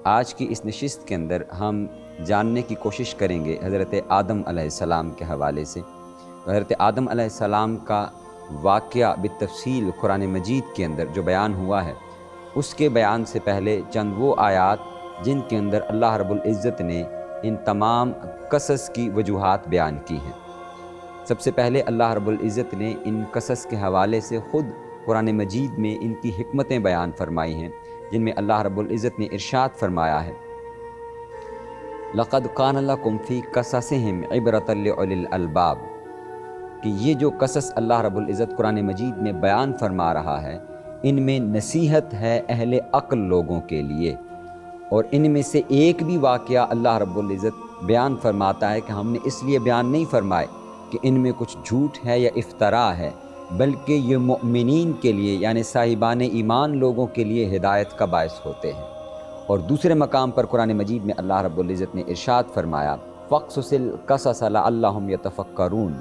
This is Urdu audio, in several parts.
آج کی اس نشست کے اندر ہم جاننے کی کوشش کریں گے حضرت آدم علیہ السلام کے حوالے سے۔ حضرت آدم علیہ السلام کا واقعہ بالتفصیل قرآن مجید کے اندر جو بیان ہوا ہے، اس کے بیان سے پہلے چند وہ آیات جن کے اندر اللہ رب العزت نے ان تمام قصص کی وجوہات بیان کی ہیں۔ سب سے پہلے اللہ رب العزت نے ان قصص کے حوالے سے خود قرآن مجید میں ان کی حکمتیں بیان فرمائی ہیں، جن میں اللہ رب العزت نے ارشاد فرمایا ہے لَقَدْ كَانَ لَكُمْ فِي قَصَصِهِمْ عِبْرَةً لِأُولِي الْأَلْبَابِ کہ یہ جو قصص اللہ رب العزت قرآن مجید میں بیان فرما رہا ہے، ان میں نصیحت ہے اہل عقل لوگوں کے لیے۔ اور ان میں سے ایک بھی واقعہ اللہ رب العزت بیان فرماتا ہے کہ ہم نے اس لیے بیان نہیں فرمائے کہ ان میں کچھ جھوٹ ہے یا افتراء ہے، بلکہ یہ مؤمنین کے لیے یعنی صاحبان ایمان لوگوں کے لیے ہدایت کا باعث ہوتے ہیں۔ اور دوسرے مقام پر قرآن مجید میں اللہ رب العزت نے ارشاد فرمایا فَقْصُصِ الْقَصَصَ لَعَلَّهُمْ يَتَفَكَّرُونَ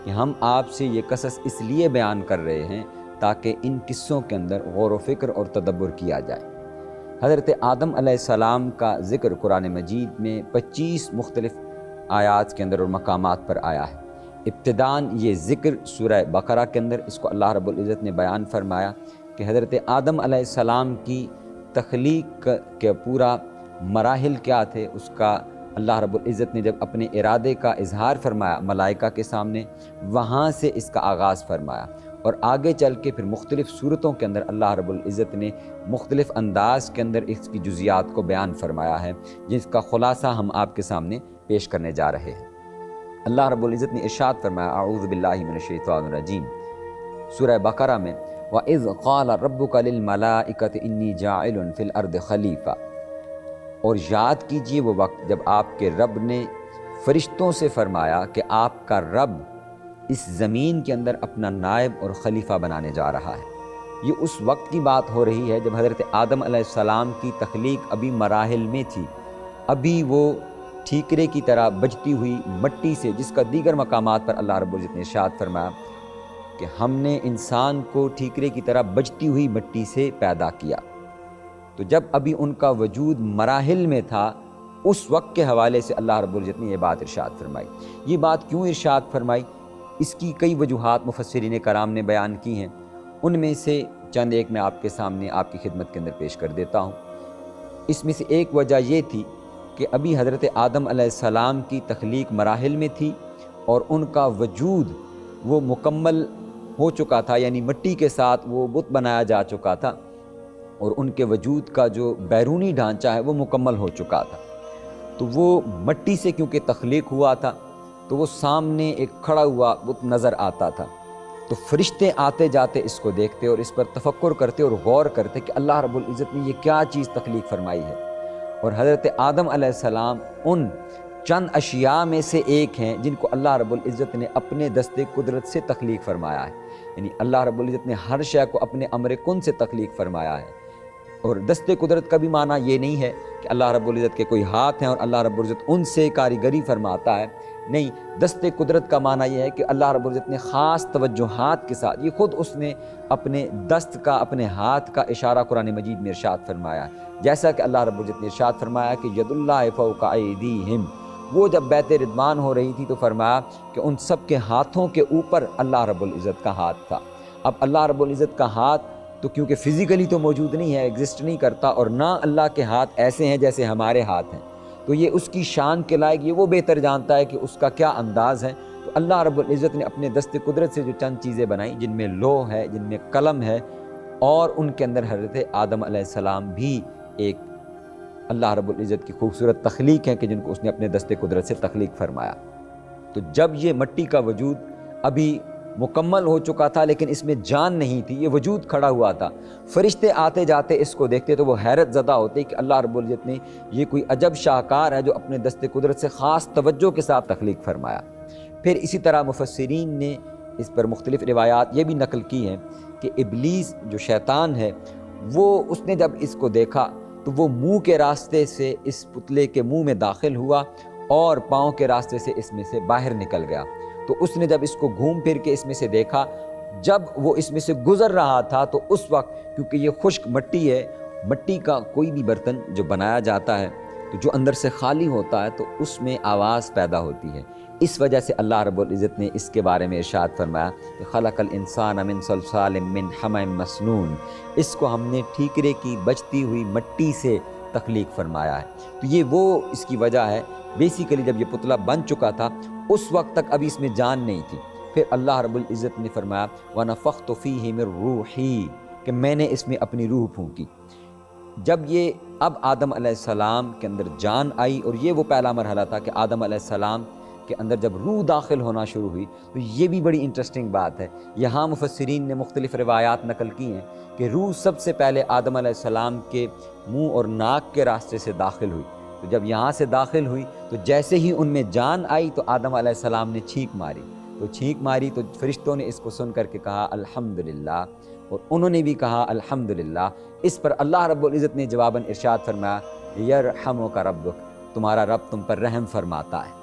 کہ ہم آپ سے یہ قصص اس لیے بیان کر رہے ہیں تاکہ ان قصوں کے اندر غور و فکر اور تدبر کیا جائے۔ حضرت آدم علیہ السلام کا ذکر قرآن مجید میں 25 مختلف آیات کے اندر اور مقامات پر آیا ہے۔ ابتداً یہ ذکر سورہ بقرہ کے اندر اس کو اللہ رب العزت نے بیان فرمایا کہ حضرت آدم علیہ السلام کی تخلیق کے پورا مراحل کیا تھے، اس کا اللہ رب العزت نے جب اپنے ارادے کا اظہار فرمایا ملائکہ کے سامنے، وہاں سے اس کا آغاز فرمایا، اور آگے چل کے پھر مختلف صورتوں کے اندر اللہ رب العزت نے مختلف انداز کے اندر اس کی جزیات کو بیان فرمایا ہے، جس کا خلاصہ ہم آپ کے سامنے پیش کرنے جا رہے ہیں۔ اللہ رب العزت نے ارشاد فرمایا اعوذ باللہ من الشیطان الرجیم سورہ بقرہ میں وَإِذْ قَالَ رَبُّكَ لِلْمَلَائِكَةِ إِنِّي جَاعِلٌ فِي الْأَرْضِ خَلِيفَةً اور یاد کیجئے وہ وقت جب آپ کے رب نے فرشتوں سے فرمایا کہ آپ کا رب اس زمین کے اندر اپنا نائب اور خلیفہ بنانے جا رہا ہے۔ یہ اس وقت کی بات ہو رہی ہے جب حضرت آدم علیہ السلام کی تخلیق ابھی مراحل میں تھی، ابھی وہ ٹھیکرے کی طرح بجتی ہوئی مٹی سے، جس کا دیگر مقامات پر اللہ رب العزت نے ارشاد فرمایا کہ ہم نے انسان کو ٹھیکرے کی طرح بجتی ہوئی مٹی سے پیدا کیا۔ تو جب ابھی ان کا وجود مراحل میں تھا، اس وقت کے حوالے سے اللہ رب العزت نے یہ بات ارشاد فرمائی۔ یہ بات کیوں ارشاد فرمائی؟ اس کی کئی وجوہات مفسرین کرام نے بیان کی ہیں، ان میں سے چند ایک میں آپ کے سامنے آپ کی خدمت کے اندر پیش کر دیتا ہوں۔ اس میں سے ایک وجہ یہ تھی کہ ابھی حضرت آدم علیہ السلام کی تخلیق مراحل میں تھی اور ان کا وجود وہ مکمل ہو چکا تھا، یعنی مٹی کے ساتھ وہ بت بنایا جا چکا تھا، اور ان کے وجود کا جو بیرونی ڈھانچہ ہے وہ مکمل ہو چکا تھا۔ تو وہ مٹی سے کیونکہ تخلیق ہوا تھا تو وہ سامنے ایک کھڑا ہوا بت نظر آتا تھا، تو فرشتے آتے جاتے اس کو دیکھتے اور اس پر تفکر کرتے اور غور کرتے کہ اللہ رب العزت نے یہ کیا چیز تخلیق فرمائی ہے۔ اور حضرت آدم علیہ السلام ان چند اشیاء میں سے ایک ہیں جن کو اللہ رب العزت نے اپنے دست قدرت سے تخلیق فرمایا ہے، یعنی اللہ رب العزت نے ہر شے کو اپنے امر کن سے تخلیق فرمایا ہے۔ اور دست قدرت کا بھی معنی یہ نہیں ہے کہ اللہ رب العزت کے کوئی ہاتھ ہیں اور اللہ رب العزت ان سے کاریگری فرماتا ہے، نہیں، دست قدرت کا معنی یہ ہے کہ اللہ رب العزت نے خاص توجہات کے ساتھ، یہ خود اس نے اپنے دست کا، اپنے ہاتھ کا اشارہ قرآن مجید میں ارشاد فرمایا ہے، جیسا کہ اللہ رب العزت نے ارشاد فرمایا کہ ید اللہ فوق ایدیہم، وہ جب بیت رضوان ہو رہی تھی تو فرمایا کہ ان سب کے ہاتھوں کے اوپر اللہ رب العزت کا ہاتھ تھا۔ اب اللہ رب العزت کا ہاتھ تو کیونکہ فزیکلی تو موجود نہیں ہے، ایگزسٹ نہیں کرتا، اور نہ اللہ کے ہاتھ ایسے ہیں جیسے ہمارے ہاتھ ہیں، تو یہ اس کی شان کے لائق، یہ وہ بہتر جانتا ہے کہ اس کا کیا انداز ہے۔ تو اللہ رب العزت نے اپنے دست قدرت سے جو چند چیزیں بنائیں، جن میں لوح ہے، جن میں قلم ہے، اور ان کے اندر حضرت آدم علیہ السلام بھی ایک اللہ رب العزت کی خوبصورت تخلیق ہے کہ جن کو اس نے اپنے دست قدرت سے تخلیق فرمایا۔ تو جب یہ مٹی کا وجود ابھی مکمل ہو چکا تھا لیکن اس میں جان نہیں تھی، یہ وجود کھڑا ہوا تھا، فرشتے آتے جاتے اس کو دیکھتے تو وہ حیرت زدہ ہوتے کہ اللہ رب العزت نے یہ کوئی عجب شاہکار ہے جو اپنے دست قدرت سے خاص توجہ کے ساتھ تخلیق فرمایا۔ پھر اسی طرح مفسرین نے اس پر مختلف روایات یہ بھی نقل کی ہیں کہ ابلیس جو شیطان ہے، وہ اس نے جب اس کو دیکھا تو وہ منہ کے راستے سے اس پتلے کے منہ میں داخل ہوا اور پاؤں کے راستے سے اس میں سے باہر نکل گیا۔ تو اس نے جب اس کو گھوم پھر کے اس میں سے دیکھا، جب وہ اس میں سے گزر رہا تھا تو اس وقت کیونکہ یہ خشک مٹی ہے، مٹی کا کوئی بھی برتن جو بنایا جاتا ہے تو جو اندر سے خالی ہوتا ہے تو اس میں آواز پیدا ہوتی ہے۔ اس وجہ سے اللہ رب العزت نے اس کے بارے میں ارشاد فرمایا کہ خلق الانسان من صلصال من حمأ مسنون، اس کو ہم نے ٹھیکرے کی بچتی ہوئی مٹی سے تخلیق فرمایا ہے۔ تو یہ وہ اس کی وجہ ہے، بیسیکلی جب یہ پتلا بن چکا تھا اس وقت تک ابھی اس میں جان نہیں تھی، پھر اللہ رب العزت نے فرمایا وَنَفَخْتُ فِيهِ مِن رُوحِي، کہ میں نے اس میں اپنی روح پھونکی۔ جب یہ اب آدم علیہ السلام کے اندر جان آئی، اور یہ وہ پہلا مرحلہ تھا کہ آدم علیہ السلام کے اندر جب روح داخل ہونا شروع ہوئی، تو یہ بھی بڑی انٹرسٹنگ بات ہے۔ یہاں مفسرین نے مختلف روایات نقل کی ہیں کہ روح سب سے پہلے آدم علیہ السلام کے منہ اور ناک کے راستے سے داخل ہوئی، تو جب یہاں سے داخل ہوئی تو جیسے ہی ان میں جان آئی تو آدم علیہ السلام نے چھینک ماری، تو فرشتوں نے اس کو سن کر کے کہا الحمدللہ، اور انہوں نے بھی کہا الحمدللہ۔ اس پر اللہ رب العزت نے جواباً ارشاد فرمایا یرحمک ربک، تمہارا رب تم پر رحم فرماتا ہے۔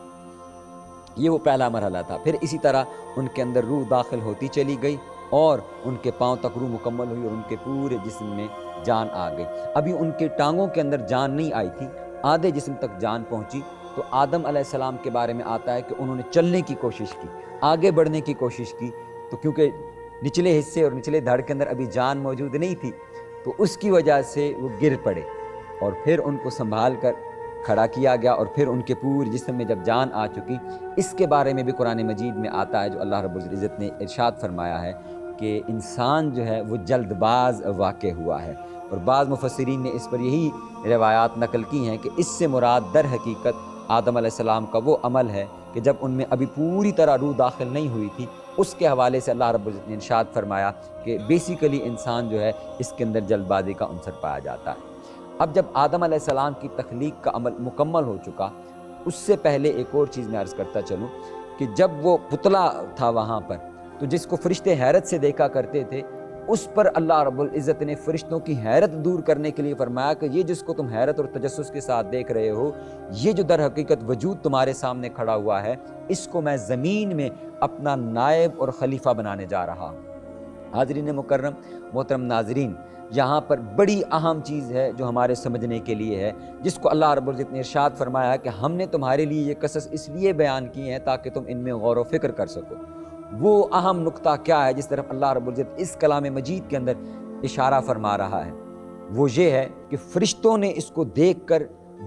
یہ وہ پہلا مرحلہ تھا۔ پھر اسی طرح ان کے اندر روح داخل ہوتی چلی گئی اور ان کے پاؤں تک روح مکمل ہوئی اور ان کے پورے جسم میں جان آ گئی۔ ابھی ان کے ٹانگوں کے اندر جان نہیں آئی تھی، آدھے جسم تک جان پہنچی۔ تو آدم علیہ السلام کے بارے میں آتا ہے کہ انہوں نے چلنے کی کوشش کی، آگے بڑھنے کی کوشش کی، تو کیونکہ نچلے حصے اور نچلے دھڑ کے اندر ابھی جان موجود نہیں تھی تو اس کی وجہ سے وہ گر پڑے، اور پھر ان کو سنبھال کر کھڑا کیا گیا، اور پھر ان کے پورے جسم میں جب جان آ چکی، اس کے بارے میں بھی قرآن مجید میں آتا ہے جو اللہ رب العزت نے ارشاد فرمایا ہے کہ انسان جو ہے وہ جلد باز واقع ہوا ہے، اور بعض مفسرین نے اس پر یہی روایات نقل کی ہیں کہ اس سے مراد در حقیقت آدم علیہ السلام کا وہ عمل ہے کہ جب ان میں ابھی پوری طرح روح داخل نہیں ہوئی تھی، اس کے حوالے سے اللہ رب العزت نے ارشاد فرمایا کہ بیسیکلی انسان جو ہے اس کے اندر جلد بازی کا عنصر پایا جاتا ہے۔ اب جب آدم علیہ السلام کی تخلیق کا عمل مکمل ہو چکا، اس سے پہلے ایک اور چیز میں عرض کرتا چلوں کہ جب وہ پتلا تھا وہاں پر، تو جس کو فرشتے حیرت سے دیکھا کرتے تھے، اس پر اللہ رب العزت نے فرشتوں کی حیرت دور کرنے کے لیے فرمایا کہ یہ جس کو تم حیرت اور تجسس کے ساتھ دیکھ رہے ہو، یہ جو در حقیقت وجود تمہارے سامنے کھڑا ہوا ہے، اس کو میں زمین میں اپنا نائب اور خلیفہ بنانے جا رہا ہوں۔ حاضرین مکرم، محترم ناظرین، یہاں پر بڑی اہم چیز ہے جو ہمارے سمجھنے کے لیے ہے، جس کو اللہ رب العزت نے ارشاد فرمایا کہ ہم نے تمہارے لیے یہ قصص اس لیے بیان کیے ہیں تاکہ تم ان میں غور و فکر کر سکو۔ وہ اہم نقطہ کیا ہے جس طرف اللہ رب العزت اس کلام مجید کے اندر اشارہ فرما رہا ہے؟ وہ یہ ہے کہ فرشتوں نے اس کو دیکھ کر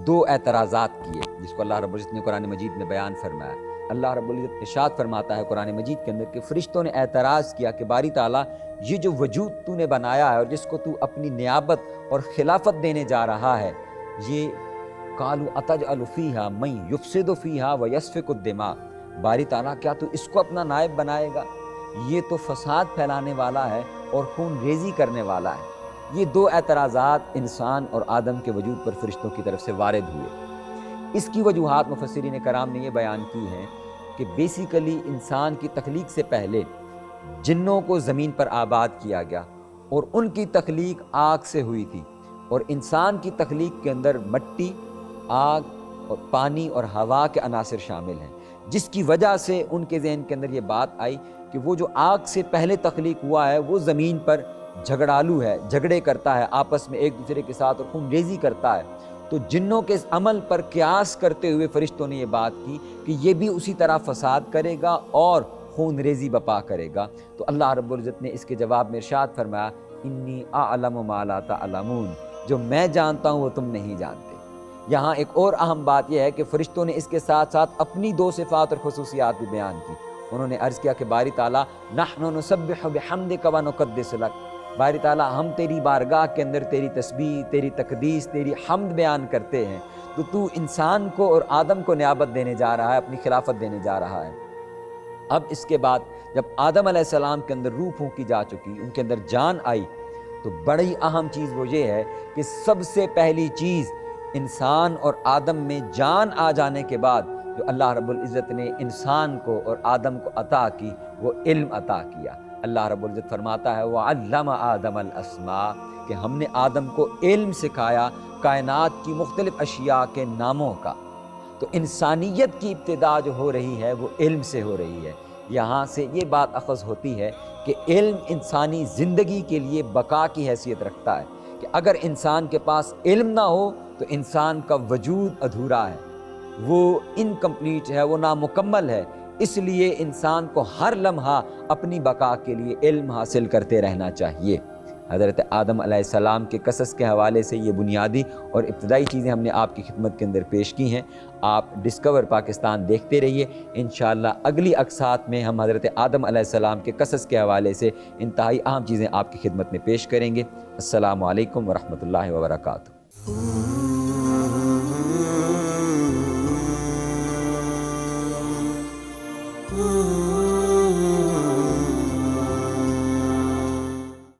دو اعتراضات کیے، جس کو اللہ رب العزت نے قرآن مجید میں بیان فرمایا۔ اللہ رب العزت ارشاد فرماتا ہے قرآن مجید کے اندر کہ فرشتوں نے اعتراض کیا کہ باری تعالیٰ، یہ جو وجود تو نے بنایا ہے اور جس کو تو اپنی نیابت اور خلافت دینے جا رہا ہے، یہ قالوا اتجعل فیہا من یفسد فیہا ویسفک الدماء، باری تعالیٰ کیا تو اس کو اپنا نائب بنائے گا؟ یہ تو فساد پھیلانے والا ہے اور خون ریزی کرنے والا ہے۔ یہ دو اعتراضات انسان اور آدم کے وجود پر فرشتوں کی طرف سے وارد ہوئے۔ اس کی وجوہات مفسرین کرام نے یہ بیان کی ہیں کہ بیسیکلی انسان کی تخلیق سے پہلے جنوں کو زمین پر آباد کیا گیا اور ان کی تخلیق آگ سے ہوئی تھی، اور انسان کی تخلیق کے اندر مٹی، آگ اور پانی اور ہوا کے عناصر شامل ہیں، جس کی وجہ سے ان کے ذہن کے اندر یہ بات آئی کہ وہ جو آگ سے پہلے تخلیق ہوا ہے وہ زمین پر جھگڑالو ہے، جھگڑے کرتا ہے آپس میں ایک دوسرے کے ساتھ اور خون ریزی کرتا ہے۔ تو جنوں کے اس عمل پر قیاس کرتے ہوئے فرشتوں نے یہ بات کی کہ یہ بھی اسی طرح فساد کرے گا اور خون ریزی بپا کرے گا۔ تو اللہ رب العزت نے اس کے جواب میں ارشاد فرمایا انی اعلم ما لا تعلمون، جو میں جانتا ہوں وہ تم نہیں جانتے۔ یہاں ایک اور اہم بات یہ ہے کہ فرشتوں نے اس کے ساتھ ساتھ اپنی دو صفات اور خصوصیات بھی بیان کی۔ انہوں نے عرض کیا کہ باری تعالیٰ نحن نسبح بحمدک ونقدس لک، باری تعالیٰ ہم تیری بارگاہ کے اندر تیری تسبیح، تیری تقدیس، تیری حمد بیان کرتے ہیں، تو انسان کو اور آدم کو نیابت دینے جا رہا ہے، اپنی خلافت دینے جا رہا ہے۔ اب اس کے بعد جب آدم علیہ السلام کے اندر روح پھونکی جا چکی، ان کے اندر جان آئی، تو بڑی اہم چیز وہ یہ ہے کہ سب سے پہلی چیز انسان اور آدم میں جان آ جانے کے بعد جو اللہ رب العزت نے انسان کو اور آدم کو عطا کی وہ علم عطا کیا۔ اللہ رب العزت فرماتا ہے وَعَلَّمَ آدَمَ الْأَسْمَاءَ، کہ ہم نے آدم کو علم سکھایا کائنات کی مختلف اشیاء کے ناموں کا۔ تو انسانیت کی ابتدا جو ہو رہی ہے وہ علم سے ہو رہی ہے۔ یہاں سے یہ بات اخذ ہوتی ہے کہ علم انسانی زندگی کے لیے بقا کی حیثیت رکھتا ہے، کہ اگر انسان کے پاس علم نہ ہو تو انسان کا وجود ادھورا ہے، وہ انکمپلیٹ ہے، وہ نامکمل ہے۔ اس لیے انسان کو ہر لمحہ اپنی بقا کے لیے علم حاصل کرتے رہنا چاہیے۔ حضرت آدم علیہ السلام کے قصص کے حوالے سے یہ بنیادی اور ابتدائی چیزیں ہم نے آپ کی خدمت کے اندر پیش کی ہیں۔ آپ ڈسکور پاکستان دیکھتے رہیے، انشاءاللہ اگلی اقساط میں ہم حضرت آدم علیہ السلام کے قصص کے حوالے سے انتہائی اہم چیزیں آپ کی خدمت میں پیش کریں گے۔ السلام علیکم ورحمۃ اللہ وبرکاتہ۔